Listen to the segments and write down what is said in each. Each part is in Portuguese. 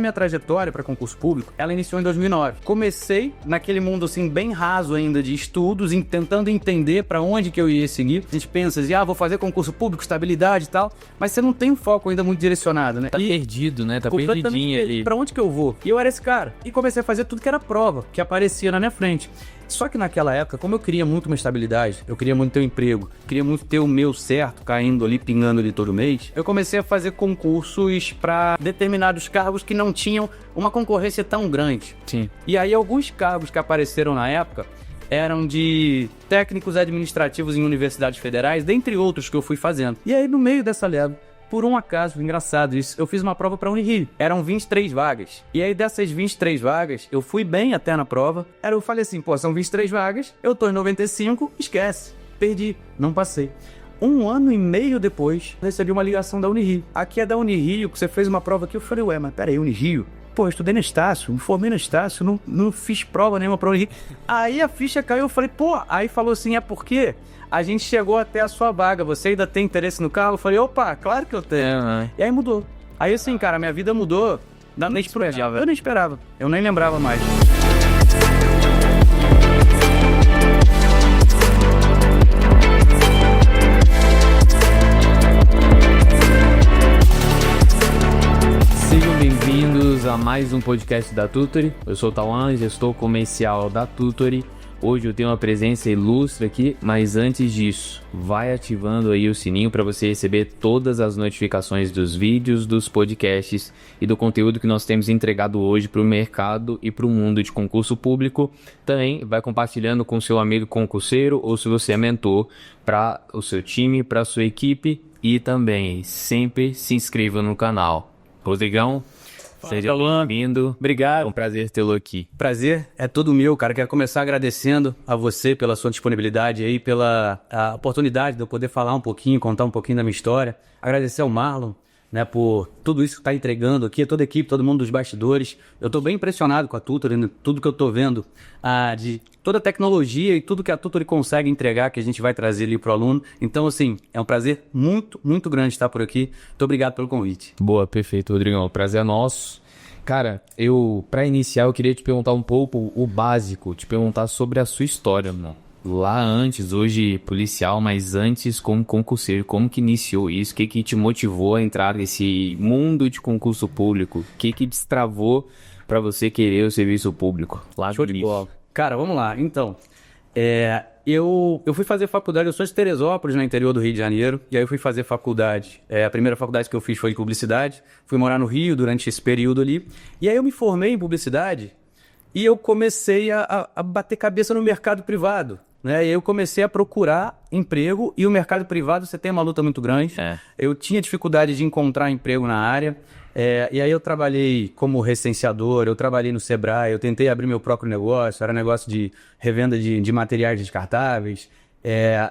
Minha trajetória para concurso público, ela iniciou em 2009. Comecei naquele mundo assim bem raso ainda de estudos, tentando entender para onde que eu ia seguir. A gente pensa assim, vou fazer concurso público, estabilidade e tal, mas você não tem um foco ainda muito direcionado, né? Tá perdido, né? Tá perdidinho ali. Para onde que eu vou? E eu era esse cara. E comecei a fazer tudo que era prova, que aparecia na minha frente. Só que naquela época, como eu queria muito uma estabilidade, eu queria muito ter um emprego, queria muito ter o meu certo, caindo ali, pingando ali todo mês, eu comecei a fazer concursos para determinados cargos que não tinham uma concorrência tão grande. Sim. E aí alguns cargos que apareceram na época eram de técnicos administrativos em universidades federais, dentre outros que eu fui fazendo. E aí no meio dessa leva, por um acaso, engraçado isso, eu fiz uma prova para a Unirio. Eram 23 vagas. E aí dessas 23 vagas, eu fui bem até na prova. Eu falei assim, são 23 vagas, eu tô em 95, esquece. Perdi, não passei. 1 ano e meio depois, recebi uma ligação da Unirio. Aqui é da Unirio, que você fez uma prova aqui. Eu falei, mas peraí, Unirio? Eu estudei na Estácio, me formei na Estácio, não fiz prova nenhuma pra Unirio. Aí a ficha caiu, eu falei, aí falou assim, é porque a gente chegou até a sua vaga, você ainda tem interesse no carro? Eu falei, claro que eu tenho. E aí mudou. Aí assim, cara, minha vida mudou. Eu nem esperava, eu nem lembrava mais. Bem-vindos a mais um podcast da Tutory. Eu sou o Tauan, gestor comercial da Tutory. Hoje eu tenho uma presença ilustre aqui, mas antes disso, vai ativando aí o sininho para você receber todas as notificações dos vídeos, dos podcasts e do conteúdo que nós temos entregado hoje para o mercado e para o mundo de concurso público. Também vai compartilhando com seu amigo concurseiro ou se você é mentor para o seu time, para a sua equipe e também sempre se inscreva no canal. Rodrigão, seja bem-vindo. Obrigado. É um prazer tê-lo aqui. Prazer é todo meu, cara. Quero começar agradecendo a você pela sua disponibilidade aí, pela a oportunidade de eu poder falar um pouquinho, contar um pouquinho da minha história. Agradecer ao Marlon, né, por tudo isso que está entregando aqui, toda a equipe, todo mundo dos bastidores. Eu estou bem impressionado com a Tutory, né, tudo que eu estou vendo, de toda a tecnologia e tudo que a Tutory consegue entregar, que a gente vai trazer ali para o aluno. Então, assim, é um prazer muito, muito grande estar por aqui. Muito obrigado pelo convite. Boa, perfeito, Rodrigão. O prazer é nosso. Cara, para iniciar, eu queria te perguntar um pouco o básico, te perguntar sobre a sua história, mano. Lá antes, hoje policial, mas antes como concurseiro, como que iniciou isso? O que te motivou a entrar nesse mundo de concurso público? O que destravou para você querer o serviço público? Lá Show de bola. Cara, vamos lá. Então, eu fui fazer faculdade, eu sou de Teresópolis, no interior do Rio de Janeiro, e aí eu fui fazer faculdade. A primeira faculdade que eu fiz foi de publicidade, fui morar no Rio durante esse período ali, e aí eu me formei em publicidade e eu comecei a bater cabeça no mercado privado. Né? E eu comecei a procurar emprego e o mercado privado você tem uma luta muito grande. Eu tinha dificuldade de encontrar emprego na área. E aí eu trabalhei como recenseador, eu trabalhei no Sebrae, eu tentei abrir meu próprio negócio, era negócio de revenda de materiais descartáveis.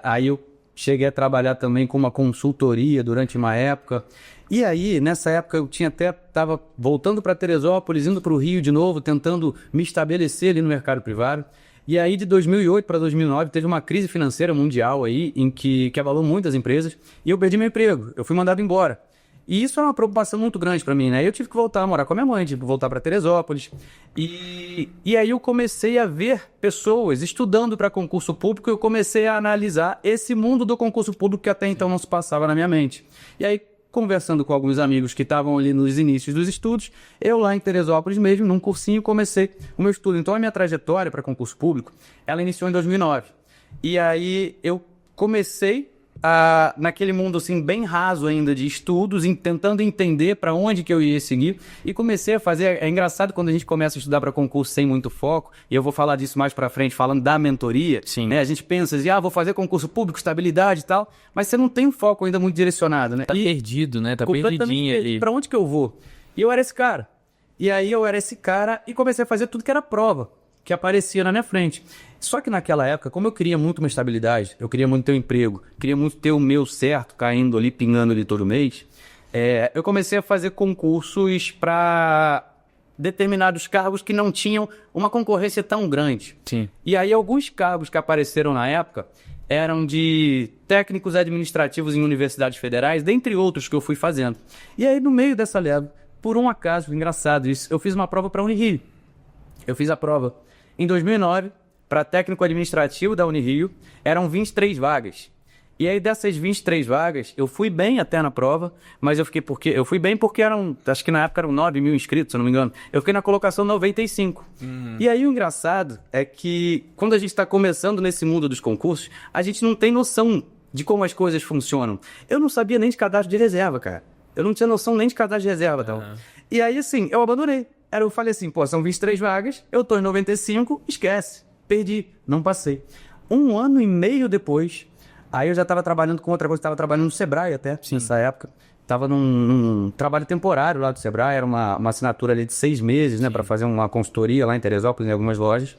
Aí eu cheguei a trabalhar também com uma consultoria durante uma época. E aí, nessa época, eu estava voltando para Teresópolis, indo para o Rio de novo, tentando me estabelecer ali no mercado privado. E aí, de 2008 para 2009, teve uma crise financeira mundial aí, em que abalou muitas empresas, e eu perdi meu emprego, eu fui mandado embora. E isso é uma preocupação muito grande para mim, né? Eu tive que voltar a morar com a minha mãe, voltar para Teresópolis. E aí eu comecei a ver pessoas estudando para concurso público, e eu comecei a analisar esse mundo do concurso público que até então não se passava na minha mente. E aí, conversando com alguns amigos que estavam ali nos inícios dos estudos, eu lá em Teresópolis mesmo, num cursinho, comecei o meu estudo. Então a minha trajetória para concurso público, ela iniciou em 2009. E aí eu comecei naquele mundo assim bem raso ainda de estudos, tentando entender para onde que eu ia seguir, e comecei a fazer. É engraçado quando a gente começa a estudar para concurso sem muito foco, e eu vou falar disso mais para frente, falando da mentoria. Sim. Né? A gente pensa assim, vou fazer concurso público, estabilidade e tal, mas você não tem um foco ainda muito direcionado, né? Tá perdido, né? Tá perdidinho ali. Para onde que eu vou? E eu era esse cara. E aí eu era esse cara e comecei a fazer tudo que era prova, que aparecia na minha frente. Só que naquela época, como eu queria muito uma estabilidade, eu queria muito ter um emprego, queria muito ter o meu certo, caindo ali, pingando ali todo mês, eu comecei a fazer concursos para determinados cargos que não tinham uma concorrência tão grande. Sim. E aí alguns cargos que apareceram na época eram de técnicos administrativos em universidades federais, dentre outros que eu fui fazendo. E aí no meio dessa leva, por um acaso, engraçado isso, eu fiz uma prova para a Unirio. Eu fiz a prova em 2009, para técnico administrativo da Unirio, eram 23 vagas. E aí dessas 23 vagas, eu fui bem até na prova, mas eu fui bem porque acho que na época eram 9 mil inscritos, se eu não me engano. Eu fiquei na colocação 95. E aí o engraçado é que quando a gente está começando nesse mundo dos concursos, a gente não tem noção de como as coisas funcionam. Eu não sabia nem de cadastro de reserva, cara. Eu não tinha noção nem de cadastro de reserva. Então. E aí, assim, eu abandonei. Eu falei assim, pô, são 23 vagas, eu tô em 95, esquece. Perdi, não passei. 1 ano e meio depois... Aí eu já estava trabalhando com outra coisa, estava trabalhando no Sebrae até, nessa época. Estava num trabalho temporário lá do Sebrae, era uma assinatura ali de 6 meses, né, para fazer uma consultoria lá em Teresópolis, em algumas lojas.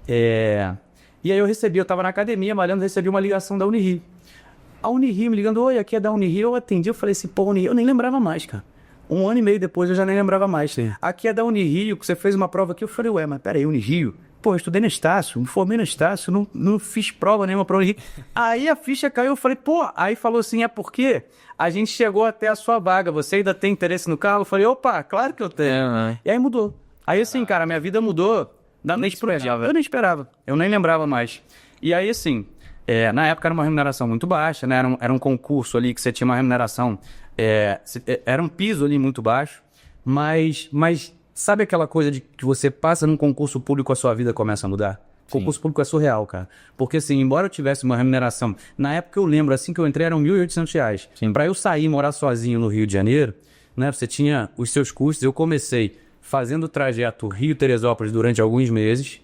E aí eu estava na academia malhando, recebi uma ligação da Unirio. A Unirio me ligando, oi, aqui é da Unirio, eu atendi, eu falei assim, pô, Unirio, eu nem lembrava mais, cara. 1 ano e meio depois eu já nem lembrava mais. Sim. Aqui é da Unirio, que você fez uma prova aqui, eu falei, ué, mas peraí, Unirio? Pô, eu estudei na Estácio, me formei na Estácio, não fiz prova nenhuma pra Unirio. Aí a ficha caiu, eu falei, pô, aí falou assim, é porque a gente chegou até a sua vaga, você ainda tem interesse no carro? Eu falei, opa, claro que eu tenho. E aí mudou. Aí assim, cara, minha vida mudou. Eu nem esperava, eu nem lembrava mais. E aí assim, na época era uma remuneração muito baixa, né? Era um concurso ali que você tinha uma remuneração, era um piso ali muito baixo, mas sabe aquela coisa de que você passa num concurso público, a sua vida começa a mudar? Sim. Concurso público é surreal, cara. Porque assim, embora eu tivesse uma remuneração... Na época eu lembro, assim que eu entrei, eram R$1.800. Pra eu sair e morar sozinho no Rio de Janeiro, né? Você tinha os seus custos. Eu comecei fazendo o trajeto Rio-Teresópolis durante alguns meses.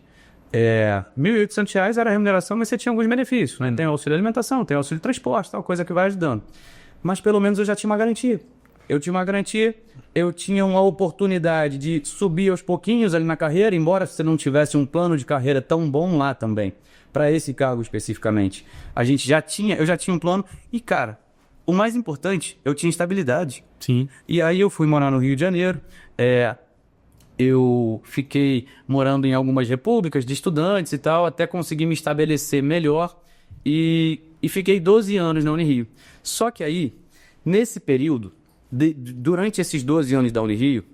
R$1.800 era a remuneração, mas você tinha alguns benefícios, né? Tem auxílio alimentação, tem auxílio transporte, tal coisa que vai ajudando. Mas pelo menos eu já tinha uma garantia. Eu tinha uma oportunidade de subir aos pouquinhos ali na carreira, embora você não tivesse um plano de carreira tão bom lá também, para esse cargo especificamente. Eu já tinha um plano e, cara, o mais importante, eu tinha estabilidade. Sim. E aí eu fui morar no Rio de Janeiro, eu fiquei morando em algumas repúblicas de estudantes e tal, até conseguir me estabelecer melhor e fiquei 12 anos na Unirio. Só que aí, nesse período, durante esses 12 anos da Unirio,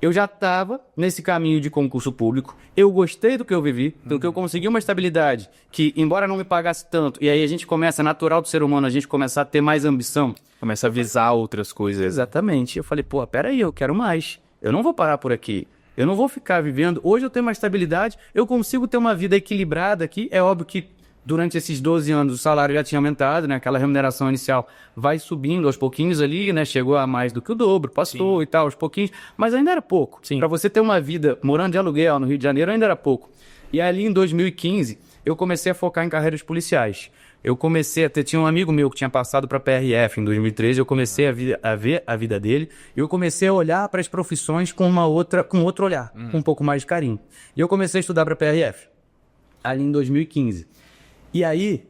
eu já estava nesse caminho de concurso público, eu gostei do que eu vivi, porque eu consegui uma estabilidade que, embora não me pagasse tanto, e aí a gente começa, natural do ser humano, a gente começar a ter mais ambição. Começa a visar outras coisas. Exatamente. Eu falei, pô, peraí, eu quero mais. Eu não vou parar por aqui. Eu não vou ficar vivendo... Hoje eu tenho uma estabilidade, eu consigo ter uma vida equilibrada aqui. É óbvio que durante esses 12 anos o salário já tinha aumentado, né? Aquela remuneração inicial vai subindo aos pouquinhos ali, né? Chegou a mais do que o dobro, passou. Sim. E tal, aos pouquinhos. Mas ainda era pouco. Para você ter uma vida morando de aluguel no Rio de Janeiro, ainda era pouco. E ali em 2015, eu comecei a focar em carreiras policiais. Eu comecei a ter... Tinha um amigo meu que tinha passado para a PRF em 2013, eu comecei a ver a vida dele, e eu comecei a olhar para as profissões com outro olhar, com um pouco mais de carinho. E eu comecei a estudar para a PRF, ali em 2015. E aí,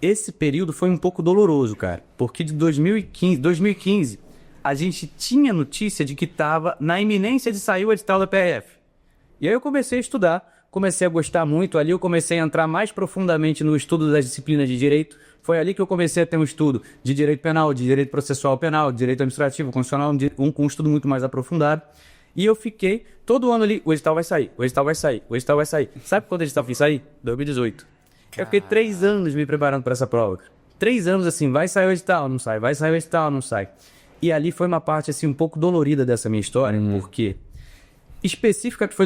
esse período foi um pouco doloroso, cara, porque de 2015, a gente tinha notícia de que estava na iminência de sair o edital da PRF. E aí eu comecei a estudar, comecei a gostar muito, ali eu comecei a entrar mais profundamente no estudo das disciplinas de direito. Foi ali que eu comecei a ter um estudo de direito penal, de direito processual penal, de direito administrativo, constitucional, com um estudo muito mais aprofundado. E eu fiquei todo ano ali, o edital vai sair, o edital vai sair, o edital vai sair. Sabe quando o edital foi sair? 2018. Eu fiquei 3 anos me preparando para essa prova. 3 anos assim, vai sair o edital, não sai, vai sair o edital, não sai. E ali foi uma parte assim um pouco dolorida dessa minha história, porque específica que foi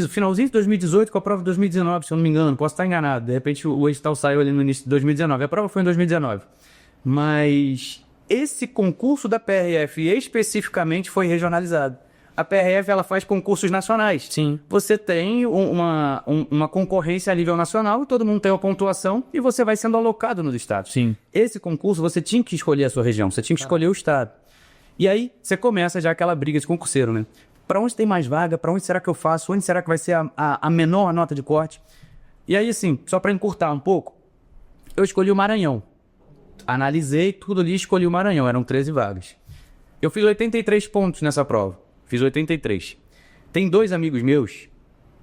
finalzinho de 2018 com a prova de 2019, se eu não me engano, posso estar enganado. De repente o edital saiu ali no início de 2019, a prova foi em 2019. Mas esse concurso da PRF especificamente foi regionalizado. A PRF ela faz concursos nacionais. Sim. Você tem uma concorrência a nível nacional, todo mundo tem uma pontuação e você vai sendo alocado nos estados. Sim. Esse concurso você tinha que escolher a sua região, você tinha que escolher o estado. E aí você começa já aquela briga de concurseiro, né? Para onde tem mais vaga? Para onde será que eu faço? Onde será que vai ser a menor nota de corte? E aí, assim, só para encurtar um pouco, eu escolhi o Maranhão. Analisei tudo ali e escolhi o Maranhão. Eram 13 vagas. Eu fiz 83 pontos nessa prova. Fiz 83. Tem 2 amigos meus,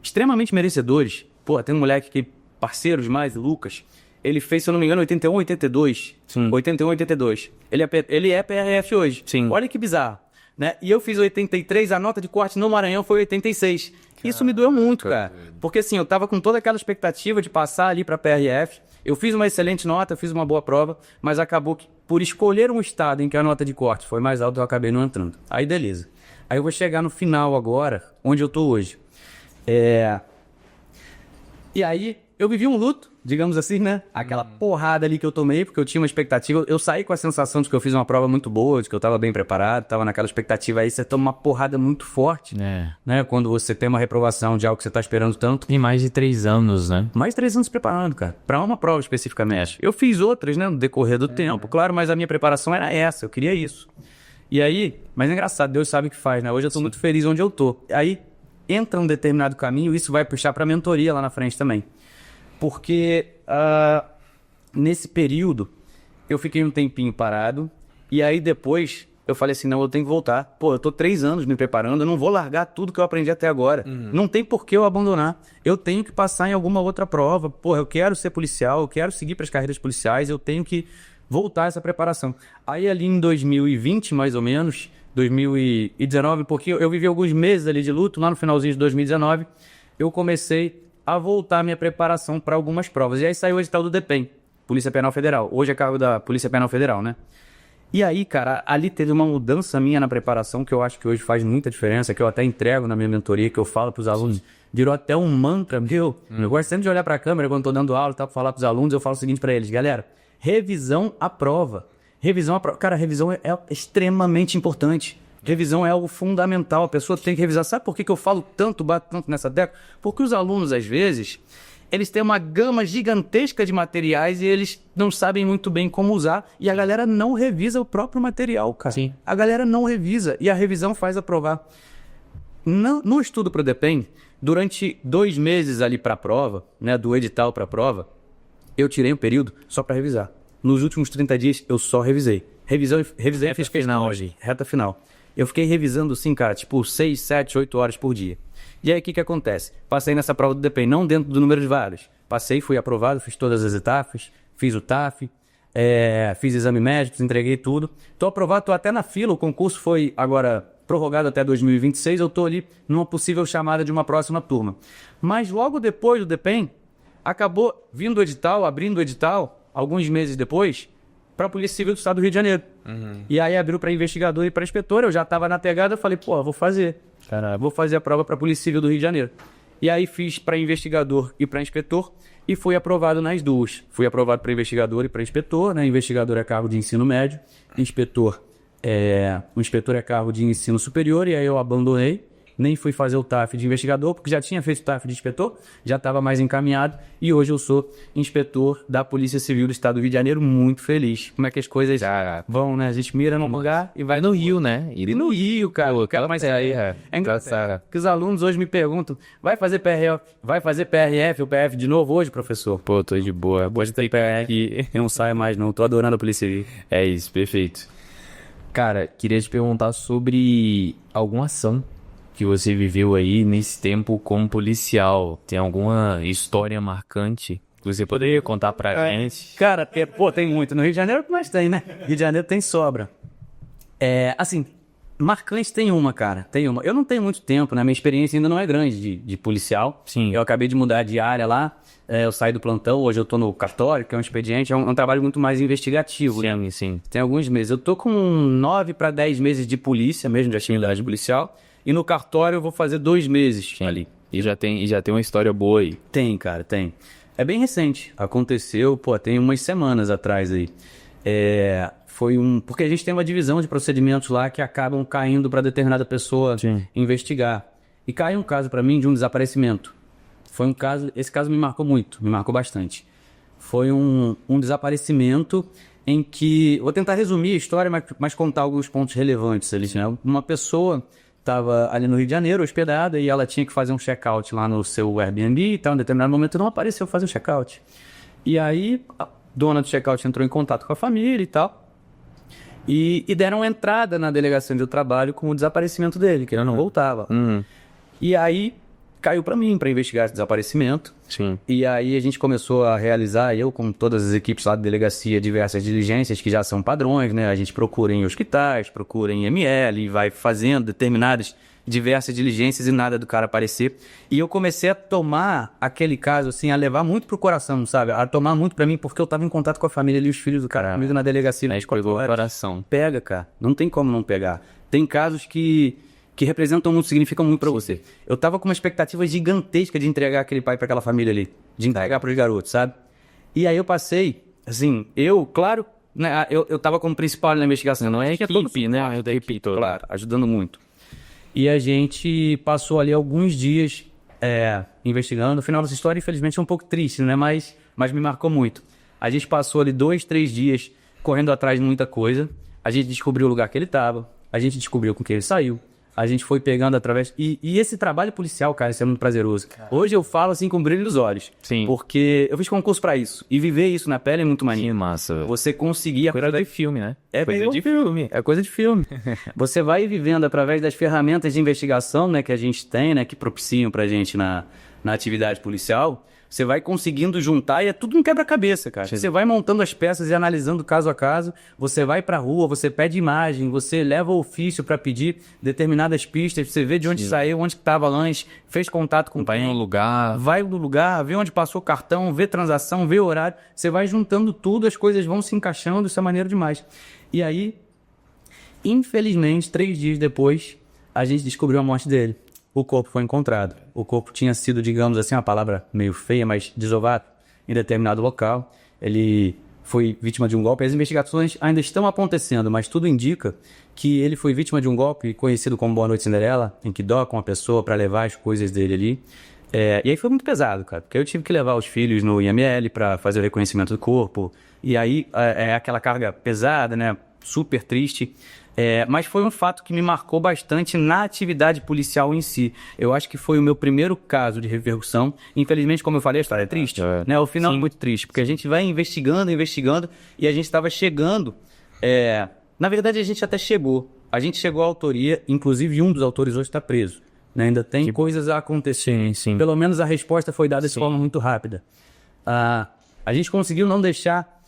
extremamente merecedores. Pô, tem um moleque que, parceiros mais, Lucas. Ele fez, se eu não me engano, 81, 82. Sim. 81, 82. Ele é PRF hoje. Sim. Olha que bizarro. né? E eu fiz 83, a nota de corte no Maranhão foi 86. Isso me doeu muito, cara. Porque assim, eu tava com toda aquela expectativa de passar ali pra PRF. Eu fiz uma excelente nota, fiz uma boa prova, mas acabou que, por escolher um estado em que a nota de corte foi mais alta, eu acabei não entrando. Aí beleza. Aí eu vou chegar no final agora, onde eu tô hoje. E aí, eu vivi um luto, digamos assim, né? Aquela porrada ali que eu tomei, porque eu tinha uma expectativa. Eu saí com a sensação de que eu fiz uma prova muito boa, de que eu tava bem preparado, tava naquela expectativa. Aí você toma uma porrada muito forte, né? Quando você tem uma reprovação de algo que você tá esperando tanto. Tem mais de 3 anos, né? Mais de 3 anos preparando, cara. Pra uma prova especificamente. Eu fiz outras, né? No decorrer do tempo, claro, mas a minha preparação era essa. Eu queria isso. E aí, mas é engraçado, Deus sabe o que faz, né? Hoje eu tô muito feliz onde eu tô. Aí, entra um determinado caminho, isso vai puxar pra mentoria lá na frente também. Porque nesse período eu fiquei um tempinho parado e aí depois eu falei assim, não, eu tenho que voltar. Pô, eu tô 3 anos me preparando, eu não vou largar tudo que eu aprendi até agora. Não tem por que eu abandonar. Eu tenho que passar em alguma outra prova. Pô, eu quero ser policial, eu quero seguir para as carreiras policiais, eu tenho que voltar essa preparação. Aí ali em 2020, mais ou menos, 2019, porque eu vivi alguns meses ali de luto, lá no finalzinho de 2019, eu comecei a voltar a minha preparação para algumas provas. E aí saiu o edital do DPEM, Polícia Penal Federal. Hoje é cargo da Polícia Penal Federal, né? E aí, cara, ali teve uma mudança minha na preparação que eu acho que hoje faz muita diferença, que eu até entrego na minha mentoria, que eu falo para os alunos. Sim. Virou até um mantra meu. Eu gosto sempre de olhar para a câmera quando estou dando aula e tal, para falar para os alunos, eu falo o seguinte para eles, galera, revisão à prova. Revisão à prova. Cara, revisão é extremamente importante. Revisão é algo fundamental, a pessoa tem que revisar. Sabe por que eu falo tanto, bato tanto nessa tecla? Porque os alunos, às vezes, eles têm uma gama gigantesca de materiais e eles não sabem muito bem como usar. E a galera não revisa o próprio material, cara. Sim. A galera não revisa e a revisão faz aprovar. No estudo para o DPEM, durante 2 meses ali para a prova, né, do edital para a prova, eu tirei um período só para revisar. Nos últimos 30 dias, eu só revisei. Revisei a fiz questão hoje, reta final. Eu fiquei revisando, assim, cara, tipo 6, 7, 8 horas por dia. E aí, o que acontece? Passei nessa prova do DPEM, não dentro do número de vagas. Passei, fui aprovado, fiz todas as etapas, fiz o TAF, fiz exame médico, entreguei tudo. Tô aprovado, tô até na fila, o concurso foi agora prorrogado até 2026, eu tô ali numa possível chamada de uma próxima turma. Mas logo depois do DPEM, acabou vindo o edital, abrindo o edital, alguns meses depois, para a Polícia Civil do Estado do Rio de Janeiro. E aí abriu para investigador e para inspetor, eu já estava na pegada, eu falei, pô, vou fazer. Caramba. Vou fazer a prova para a Polícia Civil do Rio de Janeiro. E aí fiz para investigador e para inspetor e fui aprovado nas duas. Fui aprovado para investigador e para inspetor, né? Investigador é cargo de ensino médio, o inspetor é cargo de ensino superior, e aí eu abandonei. Nem fui fazer o TAF de investigador, porque já tinha feito o TAF de inspetor, já estava mais encaminhado, e hoje eu sou inspetor da Polícia Civil do Estado do Rio de Janeiro, muito feliz. Como é que as coisas vão, né? A gente mira num lugar e vai no Rio, né? E no Rio, cara. Mas é engraçado. Que os alunos hoje me perguntam, vai fazer PRF ou PF de novo hoje, professor? Pô, tô de boa. Hoje tem PRF e eu não saio mais não, tô adorando a Polícia Civil. É isso, perfeito. Cara, queria te perguntar sobre alguma ação que você viveu aí nesse tempo como policial. Tem alguma história marcante que você poderia contar pra gente? Cara, tem muito. No Rio de Janeiro, mas tem, né? Rio de Janeiro tem sobra. Assim, marcante tem uma, cara. Tem uma. Eu não tenho muito tempo, né? Minha experiência ainda não é grande de policial. Sim. Eu acabei de mudar de área lá. Eu saí do plantão, hoje eu tô no cartório, que é um expediente, é um trabalho muito mais investigativo. Sim, né? Sim. Tem alguns meses. Eu tô com 9 para 10 meses de polícia mesmo, de atividade policial. E no cartório eu vou fazer 2 meses ali. E já tem uma história boa aí. Tem, cara, tem. É bem recente. Aconteceu, tem umas semanas atrás aí. Porque a gente tem uma divisão de procedimentos lá que acabam caindo para determinada pessoa investigar. E caiu um caso para mim de um desaparecimento. Foi um caso, esse caso me marcou muito, me marcou bastante. Foi um desaparecimento em que, vou tentar resumir a história, mas contar alguns pontos relevantes ali, né? Uma pessoa estava ali no Rio de Janeiro, hospedada, e ela tinha que fazer um check-out lá no seu Airbnb e tal. Em determinado momento não apareceu fazer o check-out. E aí a dona do check-out entrou em contato com a família e tal. E deram entrada na delegacia do trabalho com o desaparecimento dele, que ele não voltava. E aí caiu para mim, para investigar esse desaparecimento. Sim. E aí a gente começou a realizar, eu com todas as equipes lá da delegacia, diversas diligências que já são padrões, né? A gente procura em hospitais, procura em ML, e vai fazendo determinadas diversas diligências e nada do cara aparecer. E eu comecei a tomar aquele caso, assim, a levar muito pro coração, sabe? A tomar muito pra mim, porque eu tava em contato com a família ali, os filhos do cara, comigo na delegacia. Aí pegou o coração. Pega, cara. Não tem como não pegar. Tem casos que representam muito, significam muito pra você. Eu tava com uma expectativa gigantesca de entregar aquele pai pra aquela família ali. De entregar pros garotos, sabe? E aí eu passei, assim, claro, né? Eu tava como principal na investigação. Não é equipe, né? Eu da equipe toda. Claro, ajudando muito. E a gente passou ali alguns dias investigando. O final dessa história, infelizmente, é um pouco triste, né? Mas me marcou muito. A gente passou ali 2, 3 dias correndo atrás de muita coisa. A gente descobriu o lugar que ele estava. A gente descobriu com que ele saiu. A gente foi pegando através... E esse trabalho policial, cara, isso é muito prazeroso. Hoje eu falo assim com brilho nos olhos. Sim. Porque eu fiz concurso pra isso. E viver isso na pele é muito maneiro. Que massa. Você conseguir... Coisa de filme, né? É coisa de filme. É coisa de filme. Você vai vivendo através das ferramentas de investigação, né, que a gente tem, né, que propiciam pra gente na atividade policial. Você vai conseguindo juntar e é tudo um quebra-cabeça, cara. Sim. Você vai montando as peças e analisando caso a caso. Você vai pra rua, você pede imagem, você leva ofício pra pedir determinadas pistas. Você vê de onde saiu, onde estava lanche, fez contato com Vai no lugar. Vai no lugar, vê onde passou o cartão, vê transação, vê horário. Você vai juntando tudo, as coisas vão se encaixando, isso é maneiro demais. E aí, infelizmente, 3 dias depois, a gente descobriu a morte dele. O corpo foi encontrado. O corpo tinha sido, digamos assim, uma palavra meio feia, mas desovado em determinado local. Ele foi vítima de um golpe. As investigações ainda estão acontecendo, mas tudo indica que ele foi vítima de um golpe conhecido como Boa Noite Cinderela, em que docam a pessoa para levar as coisas dele ali. E aí foi muito pesado, cara, porque eu tive que levar os filhos no IML para fazer o reconhecimento do corpo. E aí é aquela carga pesada, né? Super triste. Mas foi um fato que me marcou bastante na atividade policial em si. Eu acho que foi o meu primeiro caso de repercussão. Infelizmente, como eu falei, a história é triste. Né? O final é muito triste, porque a gente vai investigando e a gente estava chegando... Na verdade, a gente até chegou. A gente chegou à autoria, inclusive um dos autores hoje está preso. Né? Ainda tem coisas a acontecer. Sim. Pelo menos a resposta foi dada de forma muito rápida. A gente conseguiu não deixar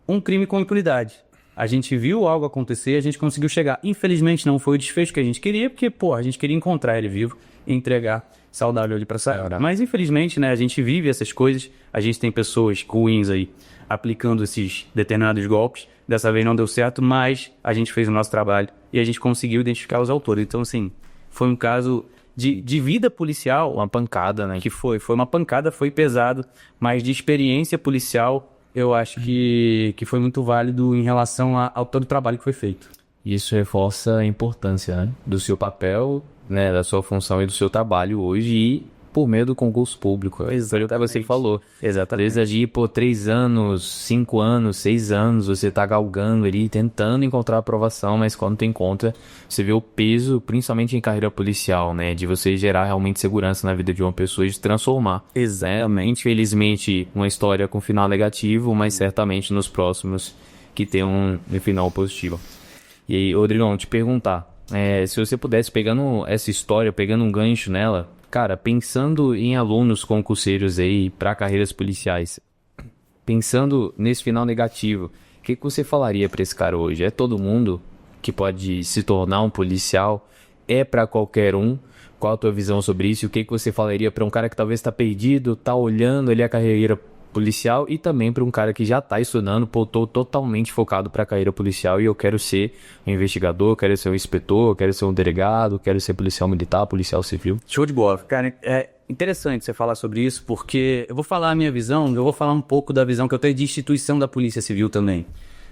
um crime com impunidade. A gente viu algo acontecer, a gente conseguiu chegar. Infelizmente não foi o desfecho que a gente queria, porque, a gente queria encontrar ele vivo e entregar saudável ali pra sair. Mas, infelizmente, né, a gente vive essas coisas, a gente tem pessoas ruins aí aplicando esses determinados golpes. Dessa vez não deu certo, mas a gente fez o nosso trabalho e a gente conseguiu identificar os autores. Então, assim, foi um caso de vida policial. Uma pancada, né? Que foi uma pancada, foi pesado, mas de experiência policial... Eu acho que foi muito válido em relação ao todo o trabalho que foi feito. Isso reforça a importância, né, do seu papel, né, da sua função e do seu trabalho hoje e por meio do concurso público. Até você falou. Exatamente. Às vezes por 3 anos, 5 anos, 6 anos, você tá galgando ali, tentando encontrar aprovação, mas quando tu encontra, você vê o peso, principalmente em carreira policial, né, de você gerar realmente segurança na vida de uma pessoa e de transformar. Exatamente. Infelizmente, uma história com final negativo, mas certamente nos próximos que tem um final positivo. E aí, Rodrigão, te perguntar, se você pudesse, pegando essa história, pegando um gancho nela, cara, pensando em alunos concurseiros aí para carreiras policiais, pensando nesse final negativo, o que você falaria para esse cara hoje? É todo mundo que pode se tornar um policial? É para qualquer um? Qual a tua visão sobre isso? O que você falaria para um cara que talvez está perdido, está olhando ali a carreira policial e também para um cara que já está estudando, tô totalmente focado para a carreira policial e eu quero ser um investigador, quero ser um inspetor, quero ser um delegado, quero ser policial militar, policial civil? Show de bola. Cara, é interessante você falar sobre isso, porque eu vou falar a minha visão, eu vou falar um pouco da visão que eu tenho de instituição da Polícia Civil também.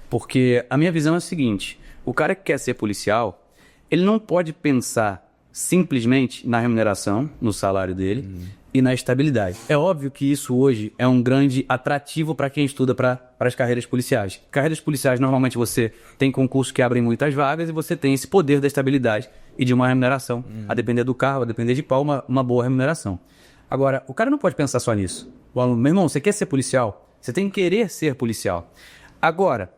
Porque a minha visão é a seguinte, o cara que quer ser policial, ele não pode pensar simplesmente na remuneração, no salário dele, e na estabilidade. É óbvio que isso hoje é um grande atrativo para quem estuda para as carreiras policiais. Carreiras policiais, normalmente você tem concursos que abrem muitas vagas e você tem esse poder da estabilidade e de uma remuneração. A depender do carro, a depender de qual, uma boa remuneração. Agora, o cara não pode pensar só nisso. O aluno, meu irmão, você quer ser policial? Você tem que querer ser policial. Agora,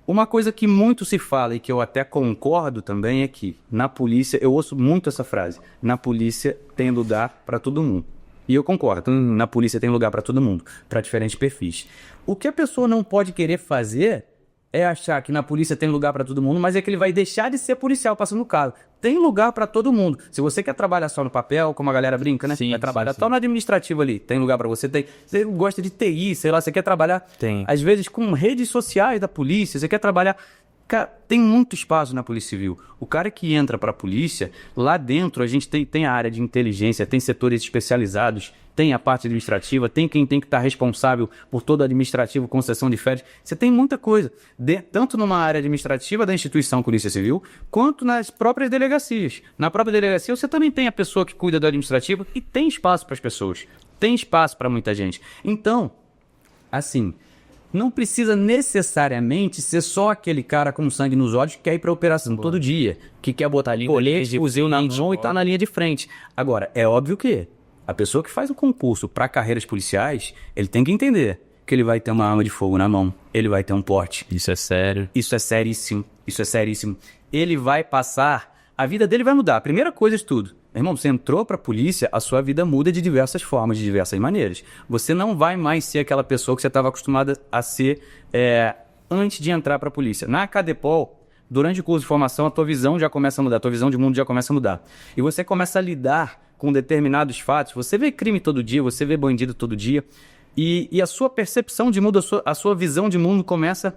Uma coisa que muito se fala e que eu até concordo também é que na polícia, eu ouço muito essa frase, na polícia tem lugar para todo mundo. E eu concordo, na polícia tem lugar para todo mundo, para diferentes perfis. O que a pessoa não pode querer fazer é achar que na polícia tem lugar para todo mundo, mas é que ele vai deixar de ser policial passando o cargo. Tem lugar para todo mundo. Se você quer trabalhar só no papel, como a galera brinca, né? Sim, vai trabalhar sim. só no administrativo ali. Tem lugar para você? Tem. Você gosta de TI, sei lá, você quer trabalhar, Tem. às vezes, com redes sociais da polícia, você quer trabalhar... Cara, tem muito espaço na Polícia Civil. O cara que entra para a polícia, lá dentro a gente tem a área de inteligência, tem setores especializados, tem a parte administrativa, tem quem tem que estar responsável por todo o administrativo, concessão de férias. Você tem muita coisa, tanto numa área administrativa da instituição Polícia Civil, quanto nas próprias delegacias. Na própria delegacia você também tem a pessoa que cuida do administrativo e tem espaço para as pessoas. Tem espaço para muita gente. Então, assim... Não precisa necessariamente ser só aquele cara com sangue nos olhos que quer ir pra operação todo dia, que quer botar colete, fuzil na mão e tá na linha de frente. Agora, é óbvio que a pessoa que faz o concurso para carreiras policiais, ele tem que entender que ele vai ter uma arma de fogo na mão, ele vai ter um porte. Isso é sério. Isso é seríssimo, isso é seríssimo. Ele vai passar, a vida dele vai mudar. A primeira coisa de tudo, irmão, você entrou pra polícia, a sua vida muda de diversas formas, de diversas maneiras. Você não vai mais ser aquela pessoa que você estava acostumada a ser antes de entrar pra polícia. Na Cadepol, durante o curso de formação, a tua visão já começa a mudar, a tua visão de mundo já começa a mudar. E você começa a lidar com determinados fatos, você vê crime todo dia, você vê bandido todo dia, e a sua percepção de mundo, a sua visão de mundo começa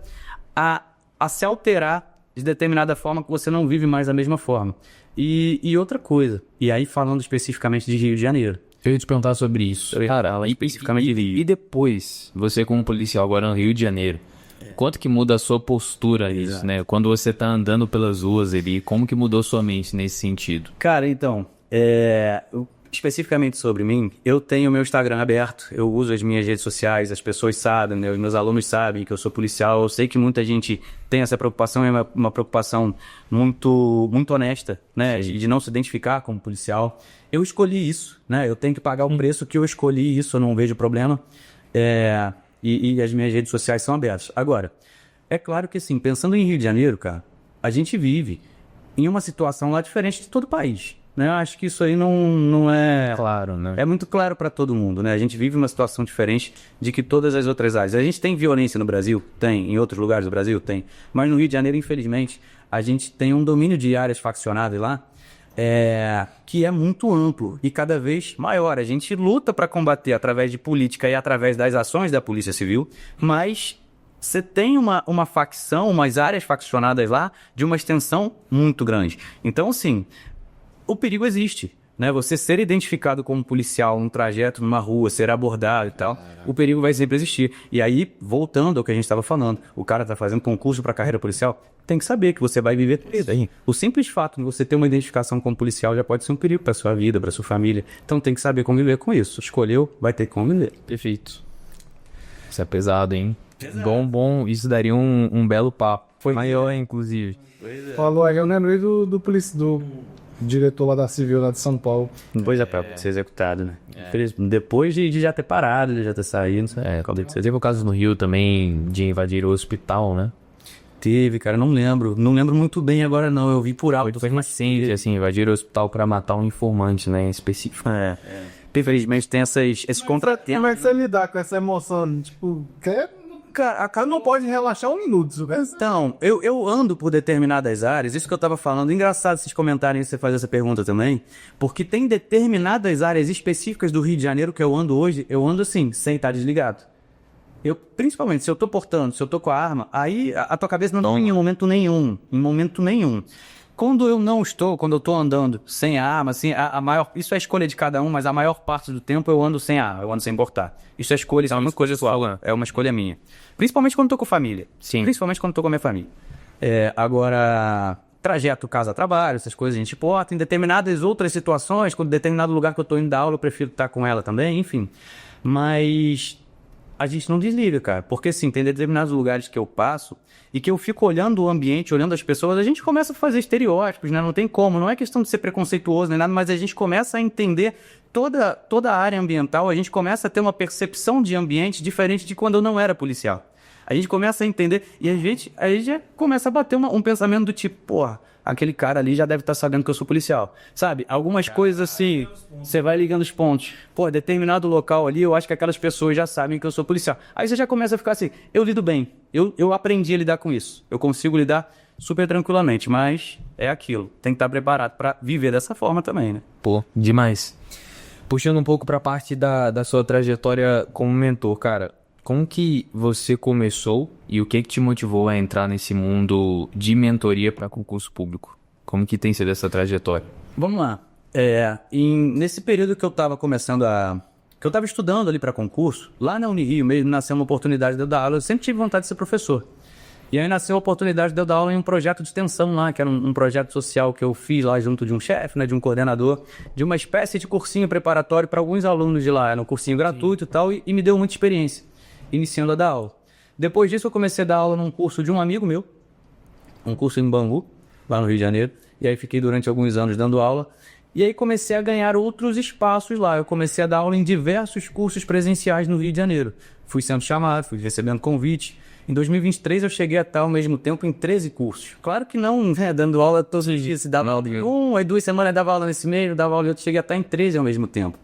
a se alterar de determinada forma que você não vive mais da mesma forma. E outra coisa, e aí falando especificamente de Rio de Janeiro. Eu ia te perguntar sobre isso. Cara, Especificamente de Rio. E depois, você como policial agora no Rio de Janeiro, quanto que muda a sua postura isso, né? Quando você tá andando pelas ruas ali, como que mudou sua mente nesse sentido? Cara, então, especificamente sobre mim, eu tenho meu Instagram aberto, eu uso as minhas redes sociais, as pessoas sabem, né? Os meus alunos sabem que eu sou policial, eu sei que muita gente tem essa preocupação, é uma preocupação muito, muito honesta, né? De não se identificar como policial. Eu escolhi isso, né? Eu tenho que pagar o preço que eu escolhi isso, eu não vejo problema. E as minhas redes sociais são abertas. Agora, é claro que assim, pensando em Rio de Janeiro, cara, a gente vive em uma situação lá diferente de todo o país. Né? Eu acho que isso aí não é... Claro, né? É muito claro para todo mundo, né? A gente vive uma situação diferente de que todas as outras áreas. A gente tem violência no Brasil? Tem. Em outros lugares do Brasil? Tem. Mas no Rio de Janeiro, infelizmente, a gente tem um domínio de áreas faccionadas lá que é muito amplo e cada vez maior. A gente luta para combater através de política e através das ações da Polícia Civil, mas... Você tem uma facção, umas áreas faccionadas lá de uma extensão muito grande. Então, assim, o perigo existe, né? Você ser identificado como policial num trajeto, numa rua, ser abordado e tal, o perigo vai sempre existir. E aí, voltando ao que a gente estava falando, o cara tá fazendo concurso para carreira policial, tem que saber que você vai viver isso aí. O simples fato de você ter uma identificação como policial já pode ser um perigo para sua vida, para sua família. Então tem que saber conviver com isso. Escolheu, vai ter que conviver. Perfeito. Isso é pesado, hein? Bom, isso daria um belo papo. Foi maior, inclusive. Falou aí, eu lembrei do diretor lá da Civil, lá de São Paulo. Depois já para ser executado, né? Depois de já ter parado, de já ter saído. Você teve o caso no Rio também de invadir o hospital, né? Teve, cara, não lembro. Não lembro muito bem agora, não. Eu vi por alto. Foi recente, assim, invadir o hospital pra matar um informante, né? Em específico. Infelizmente tem esses contratempos. Como é que você lidar com essa emoção? Tipo, a cara não pode relaxar um minuto. Então, eu ando por determinadas áreas, isso que eu tava falando, engraçado vocês comentarem você fazer essa pergunta também, porque tem determinadas áreas específicas do Rio de Janeiro que eu ando hoje, eu ando assim, sem estar desligado. Principalmente, se eu tô portando, se eu tô com a arma, aí a tua cabeça não em momento nenhum, Quando eu tô andando sem a arma, assim, isso é escolha de cada um, mas a maior parte do tempo eu ando sem arma, eu ando sem portar. Isso é escolha, isso é uma coisa sua, é uma escolha minha. Principalmente quando tô com família. Sim. Principalmente quando tô com a minha família. Agora, trajeto casa-trabalho, essas coisas a gente porta. Em determinadas outras situações, quando determinado lugar que eu tô indo dar aula, eu prefiro estar com ela também, enfim. Mas... a gente não desliga, cara, porque assim, tem determinados lugares que eu passo e que eu fico olhando o ambiente, olhando as pessoas, a gente começa a fazer estereótipos, né? Não tem como, não é questão de ser preconceituoso nem nada, mas a gente começa a entender toda a área ambiental, a gente começa a ter uma percepção de ambiente diferente de quando eu não era policial. A gente começa a entender e a gente já começa a bater um pensamento do tipo, porra, aquele cara ali já deve estar sabendo que eu sou policial, sabe? Algumas coisas assim, você vai ligando os pontos. Pô, determinado local ali, eu acho que aquelas pessoas já sabem que eu sou policial. Aí você já começa a ficar assim, eu lido bem, eu aprendi a lidar com isso. Eu consigo lidar super tranquilamente, mas é aquilo. Tem que estar preparado para viver dessa forma também, né? Pô, demais. Puxando um pouco pra parte da sua trajetória como mentor, cara. Como que você começou e o que te motivou a entrar nesse mundo de mentoria para concurso público? Como que tem sido essa trajetória? Vamos lá. Nesse período que eu estava que eu estava estudando ali para concurso, lá na Unirio mesmo, nasceu uma oportunidade de eu dar aula. Eu sempre tive vontade de ser professor. E aí nasceu a oportunidade de eu dar aula em um projeto de extensão lá, que era um projeto social que eu fiz lá junto de um chefe, né, de um coordenador, de uma espécie de cursinho preparatório para alguns alunos de lá. Era um cursinho gratuito e tal, e me deu muita experiência, iniciando a dar aula. Depois disso eu comecei a dar aula num curso de um amigo meu, um curso em Bangu, lá no Rio de Janeiro, e aí fiquei durante alguns anos dando aula, e aí comecei a ganhar outros espaços lá. Eu comecei a dar aula em diversos cursos presenciais no Rio de Janeiro. Fui sendo chamado, fui recebendo convite. Em 2023 eu cheguei a estar ao mesmo tempo em 13 cursos. Claro que não, né, dando aula todos os dias, se dava aula em aí 2 semanas dava aula nesse meio, dava aula em outro, cheguei a estar em 13 ao mesmo tempo.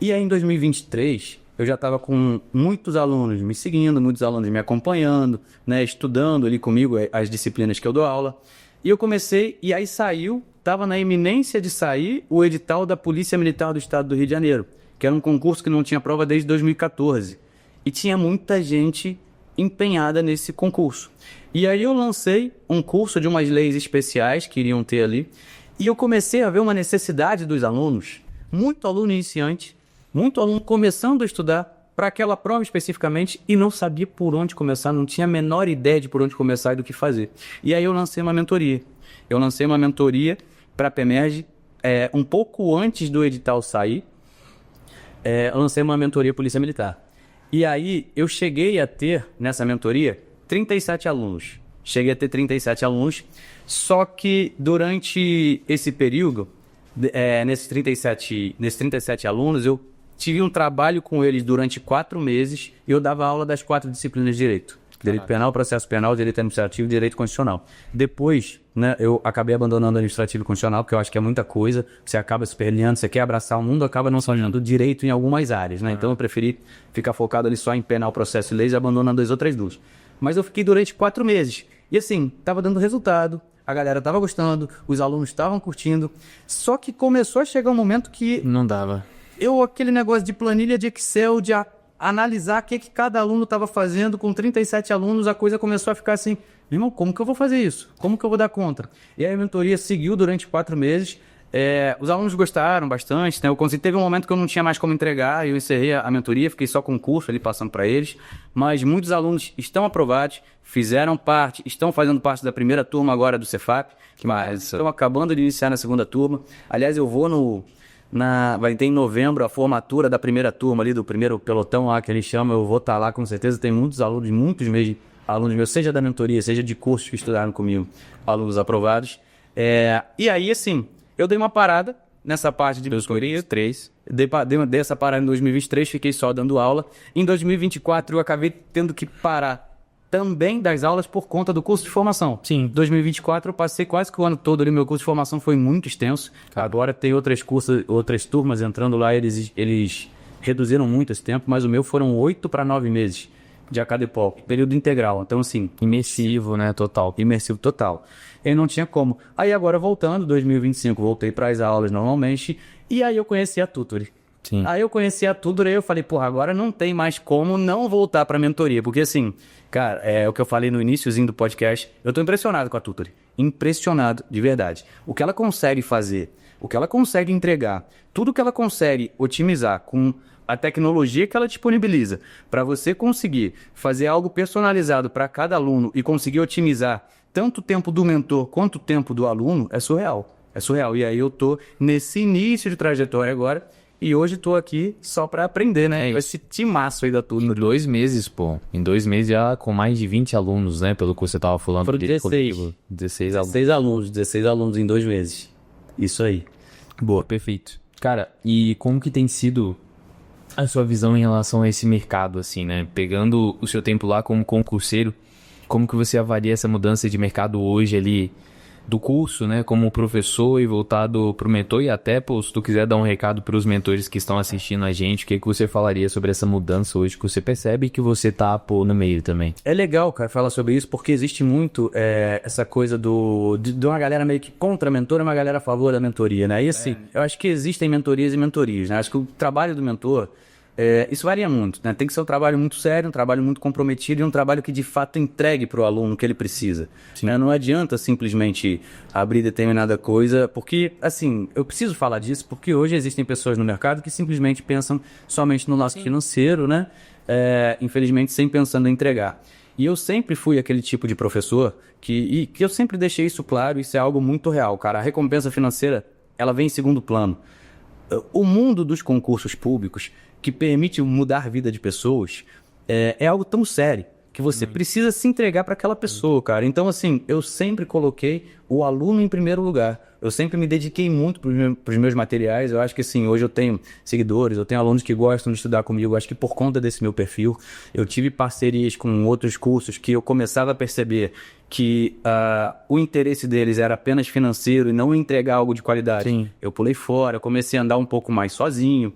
E aí em 2023 eu já estava com muitos alunos me seguindo, muitos alunos me acompanhando, né, estudando ali comigo as disciplinas que eu dou aula. E eu comecei, e aí estava na iminência de sair o edital da Polícia Militar do Estado do Rio de Janeiro, que era um concurso que não tinha prova desde 2014. E tinha muita gente empenhada nesse concurso. E aí eu lancei um curso de umas leis especiais que iriam ter ali, e eu comecei a ver uma necessidade dos alunos, muito aluno iniciante, muito aluno começando a estudar para aquela prova especificamente e não sabia por onde começar, não tinha a menor ideia de por onde começar e do que fazer. E aí eu lancei uma mentoria. Eu lancei uma mentoria para a PEMERG um pouco antes do edital sair. Eu lancei uma mentoria Polícia Militar. E aí eu cheguei a ter, nessa mentoria, 37 alunos. Cheguei a ter 37 alunos, só que durante esse período, nesses 37 alunos, eu tive um trabalho com eles durante 4 meses e eu dava aula das 4 disciplinas de direito. Direito penal, processo penal, direito administrativo e direito constitucional. Depois, né, eu acabei abandonando o administrativo e constitucional, porque eu acho que é muita coisa, você acaba se perdendo, você quer abraçar o mundo, acaba não sabendo direito em algumas áreas, né? Então eu preferi ficar focado ali só em penal, processo e leis, abandonando as outras duas. Mas eu fiquei durante 4 meses. E assim, estava dando resultado, a galera estava gostando, os alunos estavam curtindo, só que começou a chegar um momento que... Não dava. Aquele negócio de planilha de Excel, de analisar o que cada aluno estava fazendo, com 37 alunos, a coisa começou a ficar assim, meu irmão, como que eu vou fazer isso? Como que eu vou dar conta? E aí a mentoria seguiu durante 4 meses, os alunos gostaram bastante, né? Teve um momento que eu não tinha mais como entregar, eu encerrei a mentoria, fiquei só com o curso ali passando para eles, mas muitos alunos estão aprovados, fizeram parte, estão fazendo parte da primeira turma agora do Cefap, estão acabando de iniciar na segunda turma. Aliás, eu vou vai ter em novembro a formatura da primeira turma ali, do primeiro pelotão lá que eles chamam, eu vou estar lá com certeza, tem muitos alunos, alunos meus, seja da mentoria, seja de cursos que estudaram comigo, alunos aprovados. E aí, assim, eu dei uma parada nessa parte de 2023, dei essa parada em 2023, fiquei só dando aula. Em 2024 eu acabei tendo que parar também das aulas por conta do curso de formação. Sim. Em 2024 eu passei quase que o ano todo ali, meu curso de formação foi muito extenso. Agora tem outras turmas entrando lá, eles reduziram muito esse tempo, mas o meu foram 8 para 9 meses de acadepol, período integral. Então, assim... Imersivo, né? Total. Imersivo total. E não tinha como. Aí agora voltando, 2025, voltei para as aulas normalmente, e aí eu conheci a Tutory. Sim. Aí eu conheci a Tutory e eu falei, porra, agora não tem mais como não voltar para a mentoria, porque assim, cara, é o que eu falei no iniciozinho do podcast, eu tô impressionado com a Tutory. Impressionado, de verdade. O que ela consegue fazer, o que ela consegue entregar, tudo que ela consegue otimizar com a tecnologia que ela disponibiliza para você conseguir fazer algo personalizado para cada aluno e conseguir otimizar tanto o tempo do mentor quanto o tempo do aluno, é surreal. É surreal. E aí eu tô nesse início de trajetória agora e hoje tô aqui só para aprender, né? Esse timaço aí da Tutory. Em 2 meses, pô. Em 2 meses já com mais de 20 alunos, né? Pelo que você tava falando. Foram 16. 16 alunos. 16 alunos em 2 meses. Isso aí. Boa, perfeito. Cara, e como que tem sido a sua visão em relação a esse mercado, assim, né? Pegando o seu tempo lá como concurseiro, como que você avalia essa mudança de mercado hoje ali do curso, né? Como professor e voltado pro mentor e até, pô, se tu quiser dar um recado pros mentores que estão assistindo a gente, o que você falaria sobre essa mudança hoje que você percebe e que você tá, pô, no meio também? É legal, cara, falar sobre isso, porque existe muito essa coisa de uma galera meio que contra a mentora e uma galera a favor da mentoria, né? E assim, eu acho que existem mentorias e mentorias, né? Acho que o trabalho do mentor, isso varia muito, né? Tem que ser um trabalho muito sério, um trabalho muito comprometido e um trabalho que de fato entregue para o aluno o que ele precisa, né? Não adianta simplesmente abrir determinada coisa, porque, assim, eu preciso falar disso porque hoje existem pessoas no mercado que simplesmente pensam somente no lado financeiro, né? Infelizmente, sem pensando em entregar. E eu sempre fui aquele tipo de professor que eu sempre deixei isso claro, isso é algo muito real, cara. A recompensa financeira, ela vem em segundo plano. O mundo dos concursos públicos, que permite mudar a vida de pessoas, é algo tão sério que você precisa se entregar para aquela pessoa, cara. Então, assim, eu sempre coloquei o aluno em primeiro lugar. Eu sempre me dediquei muito para os meus materiais. Eu acho que, assim, hoje eu tenho seguidores, eu tenho alunos que gostam de estudar comigo. Eu acho que por conta desse meu perfil, eu tive parcerias com outros cursos que eu começava a perceber que o interesse deles era apenas financeiro e não entregar algo de qualidade. Sim. Eu pulei fora, comecei a andar um pouco mais sozinho.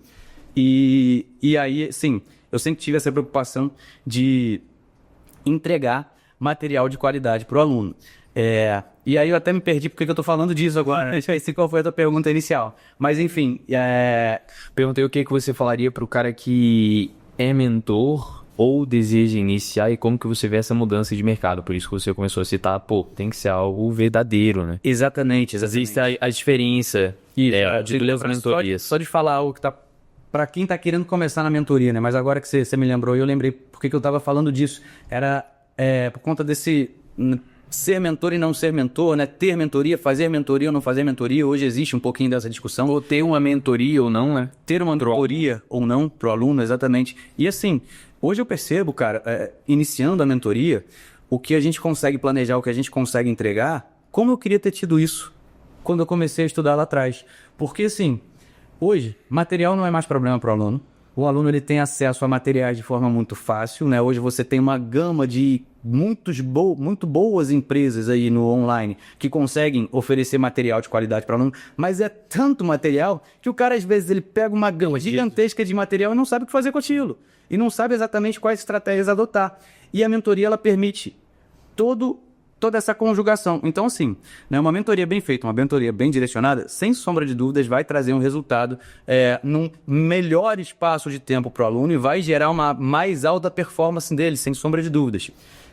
E aí, assim, eu sempre tive essa preocupação de entregar material de qualidade para o aluno. E aí eu até me perdi porque eu estou falando disso agora. Não sei qual foi a tua pergunta inicial. Mas, enfim... Perguntei o que você falaria para o cara que é mentor ou deseja iniciar e como que você vê essa mudança de mercado. Por isso que você começou a citar, pô, tem que ser algo verdadeiro, né? Exatamente. Existe a diferença de duas mentorias. Só de falar algo que tá... Para quem está querendo começar na mentoria, né? Mas agora que você me lembrou, eu lembrei porque que eu estava falando disso. Era por conta desse ser mentor e não ser mentor, né? Ter mentoria, fazer mentoria ou não fazer mentoria. Hoje existe um pouquinho dessa discussão. Ou ter uma mentoria ou não, né? Ter uma mentoria ou não para o aluno, exatamente. E assim, hoje eu percebo, cara, iniciando a mentoria, o que a gente consegue planejar, o que a gente consegue entregar, como eu queria ter tido isso quando eu comecei a estudar lá atrás. Porque assim... Hoje, material não é mais problema para o aluno. O aluno ele tem acesso a materiais de forma muito fácil, né? Hoje você tem uma gama de muito boas empresas aí no online que conseguem oferecer material de qualidade para o aluno, mas é tanto material que o cara às vezes ele pega uma gama gigantesca de material e não sabe o que fazer com aquilo. E não sabe exatamente quais estratégias adotar. E a mentoria ela permite toda essa conjugação. Então, assim, né, uma mentoria bem feita, uma mentoria bem direcionada, sem sombra de dúvidas, vai trazer um resultado num melhor espaço de tempo para o aluno e vai gerar uma mais alta performance dele, sem sombra de dúvidas.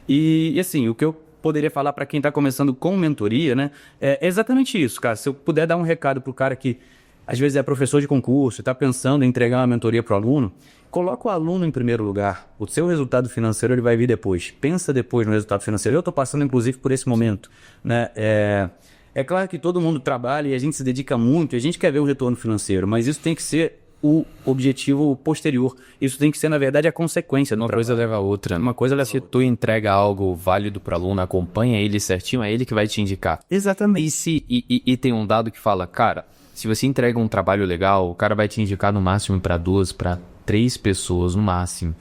E assim, o que eu poderia falar para quem está começando com mentoria, né, é exatamente isso, cara. Se eu puder dar um recado para o cara que às vezes é professor de concurso e está pensando em entregar uma mentoria para o aluno, coloca o aluno em primeiro lugar. O seu resultado financeiro ele vai vir depois. Pensa depois no resultado financeiro. Eu estou passando, inclusive, por esse momento, né? É claro que todo mundo trabalha e a gente se dedica muito, e a gente quer ver um retorno financeiro, mas isso tem que ser o objetivo posterior. Isso tem que ser, na verdade, a consequência. Uma coisa leva a outra. Uma coisa leva a outra. Se tu entrega algo válido para o aluno, acompanha ele certinho, é ele que vai te indicar. Exatamente. E tem um dado que fala, cara, se você entrega um trabalho legal, o cara vai te indicar no máximo para 2, para 3 pessoas no máximo.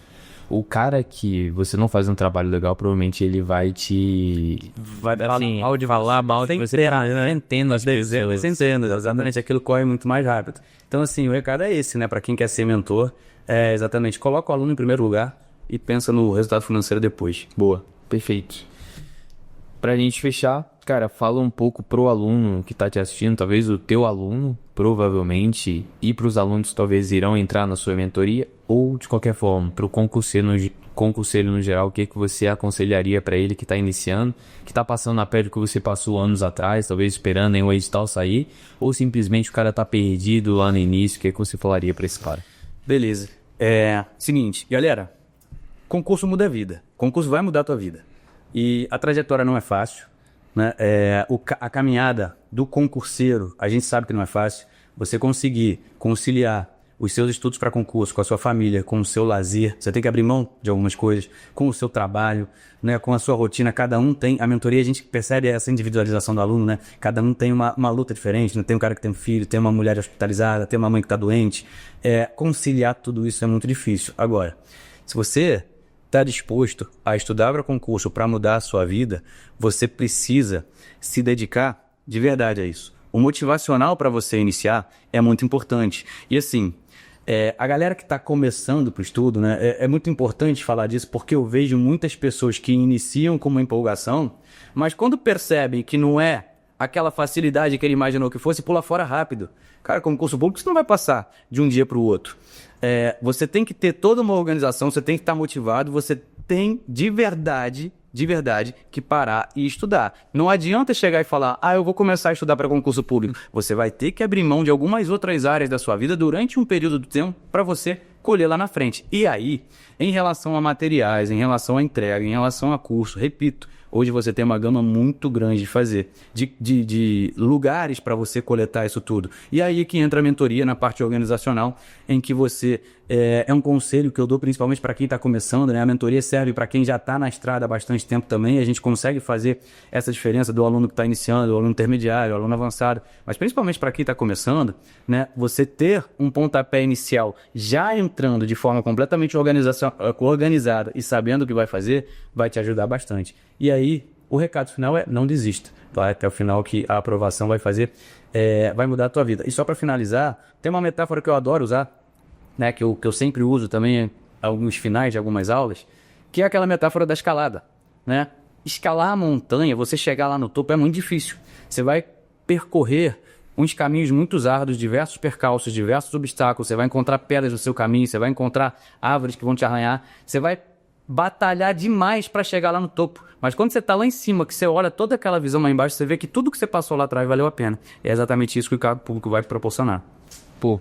O cara que você não faz um trabalho legal, provavelmente ele vai te... Vai falar mal de você. Entendo as pessoas. Entendo, exatamente. Aquilo corre muito mais rápido. Então, assim, o recado é esse, né? Para quem quer ser mentor, exatamente, coloca o aluno em primeiro lugar e pensa no resultado financeiro depois. Boa, perfeito. Pra gente fechar, cara, fala um pouco pro aluno que tá te assistindo, talvez o teu aluno, provavelmente, e pros alunos que talvez irão entrar na sua mentoria, ou de qualquer forma, pro concurseiro no geral, o que você aconselharia pra ele que tá iniciando, que tá passando na pele que você passou anos atrás, talvez esperando em o edital sair, ou simplesmente o cara tá perdido lá no início, o que você falaria pra esse cara? Beleza. Seguinte, galera, concurso muda a vida. Concurso vai mudar a tua vida. E a trajetória não é fácil, né? A caminhada do concurseiro, a gente sabe que não é fácil. Você conseguir conciliar os seus estudos para concurso, com a sua família, com o seu lazer. Você tem que abrir mão de algumas coisas, com o seu trabalho, né, com a sua rotina. Cada um tem, a mentoria a gente percebe essa individualização do aluno, né? Cada um tem uma luta diferente, né? Tem um cara que tem um filho, tem uma mulher hospitalizada, tem uma mãe que está doente. Conciliar tudo isso é muito difícil. Agora, se você está disposto a estudar para concurso para mudar a sua vida, você precisa se dedicar de verdade a isso. O motivacional para você iniciar é muito importante. E assim, a galera que está começando para o estudo, né, é muito importante falar disso, porque eu vejo muitas pessoas que iniciam com uma empolgação, mas quando percebem que não é aquela facilidade que ele imaginou que fosse, pula fora rápido. Cara, concurso público você não vai passar de um dia para o outro. Você tem que ter toda uma organização, você tem que estar motivado, você tem de verdade que parar e estudar. Não adianta chegar e falar, eu vou começar a estudar para concurso público. Você vai ter que abrir mão de algumas outras áreas da sua vida durante um período de tempo para você colher lá na frente. E aí, em relação a materiais, em relação à entrega, em relação a curso, repito, hoje você tem uma gama muito grande de fazer, de lugares para você coletar isso tudo. E aí que entra a mentoria na parte organizacional, em que você... É um conselho que eu dou principalmente para quem está começando, né? A mentoria serve para quem já está na estrada há bastante tempo também. A gente consegue fazer essa diferença do aluno que está iniciando, do aluno intermediário, do aluno avançado. Mas principalmente para quem está começando, né? Você ter um pontapé inicial já entrando de forma completamente organizada e sabendo o que vai fazer, vai te ajudar bastante. E aí, o recado final é não desista. Vai até o final que a aprovação vai fazer, vai mudar a tua vida. E só para finalizar, tem uma metáfora que eu adoro usar, né, que eu sempre uso também em alguns finais de algumas aulas, que é aquela metáfora da escalada, né? Escalar a montanha, você chegar lá no topo é muito difícil. Você vai percorrer uns caminhos muito árduos, diversos percalços, diversos obstáculos, você vai encontrar pedras no seu caminho, você vai encontrar árvores que vão te arranhar, você vai batalhar demais para chegar lá no topo. Mas quando você está lá em cima, que você olha toda aquela visão lá embaixo, você vê que tudo que você passou lá atrás valeu a pena. É exatamente isso que o cargo público vai proporcionar. Pô,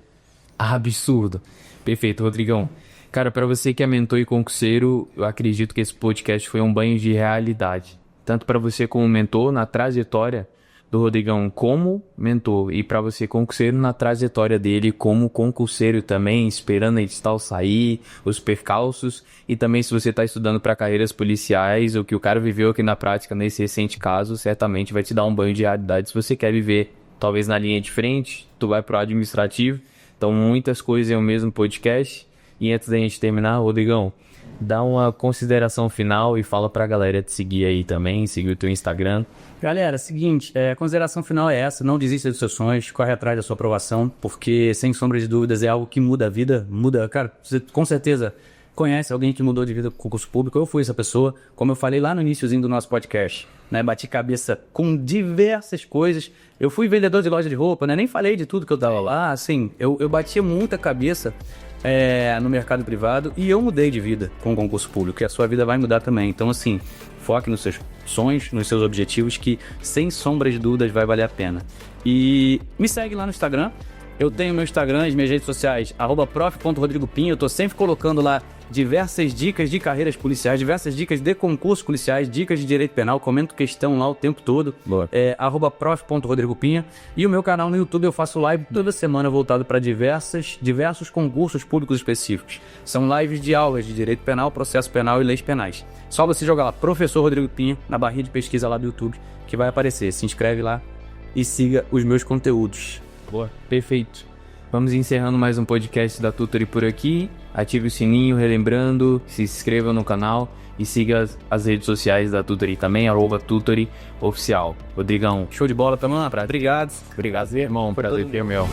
absurdo. Perfeito, Rodrigão. Cara, para você que é mentor e concurseiro, eu acredito que esse podcast foi um banho de realidade. Tanto para você como mentor, na trajetória do Rodrigão como mentor, e para você concurseiro, na trajetória dele como concurseiro também, esperando a edital sair, os percalços, e também se você está estudando para carreiras policiais, o que o cara viveu aqui na prática nesse recente caso, certamente vai te dar um banho de realidade. Se você quer viver talvez na linha de frente, tu vai pro administrativo. Então, muitas coisas em um mesmo podcast. E antes da gente terminar, Rodrigão, dá uma consideração final e fala pra galera te seguir aí também, seguir o teu Instagram. Galera, seguinte, a consideração final é essa: não desista dos seus sonhos, corre atrás da sua aprovação, porque, sem sombra de dúvidas, é algo que muda a vida, cara, você com certeza conhece alguém que mudou de vida com concurso público. Eu fui essa pessoa, como eu falei lá no iniciozinho do nosso podcast, né? Bati cabeça com diversas coisas. Eu fui vendedor de loja de roupa, né? Nem falei de tudo que eu tava lá, assim, eu batia muita cabeça no mercado privado, e eu mudei de vida com o concurso público, e a sua vida vai mudar também. Então, assim, foque nos seus sonhos, nos seus objetivos, que sem sombra de dúvidas vai valer a pena. E me segue lá no Instagram. Eu tenho meu Instagram, as minhas redes sociais, @prof.rodrigopinho. Eu tô sempre colocando lá diversas dicas de carreiras policiais, diversas dicas de concursos policiais, dicas de direito penal, comento questão lá o tempo todo. @prof.rodrigopinho. E o meu canal no YouTube, eu faço live toda semana voltado para diversos concursos públicos específicos. São lives de aulas de direito penal, processo penal e leis penais. Só você jogar lá, Professor Rodrigo Pinha, na barrinha de pesquisa lá do YouTube, que vai aparecer. Se inscreve lá e siga os meus conteúdos. Boa, perfeito. Vamos encerrando mais um podcast da Tutory por aqui. Ative o sininho, relembrando, se inscreva no canal e siga as redes sociais da Tutory também, @Tutory Oficial. Rodrigão, Show de bola, tamo lá, obrigado, irmão, prazer ter meu.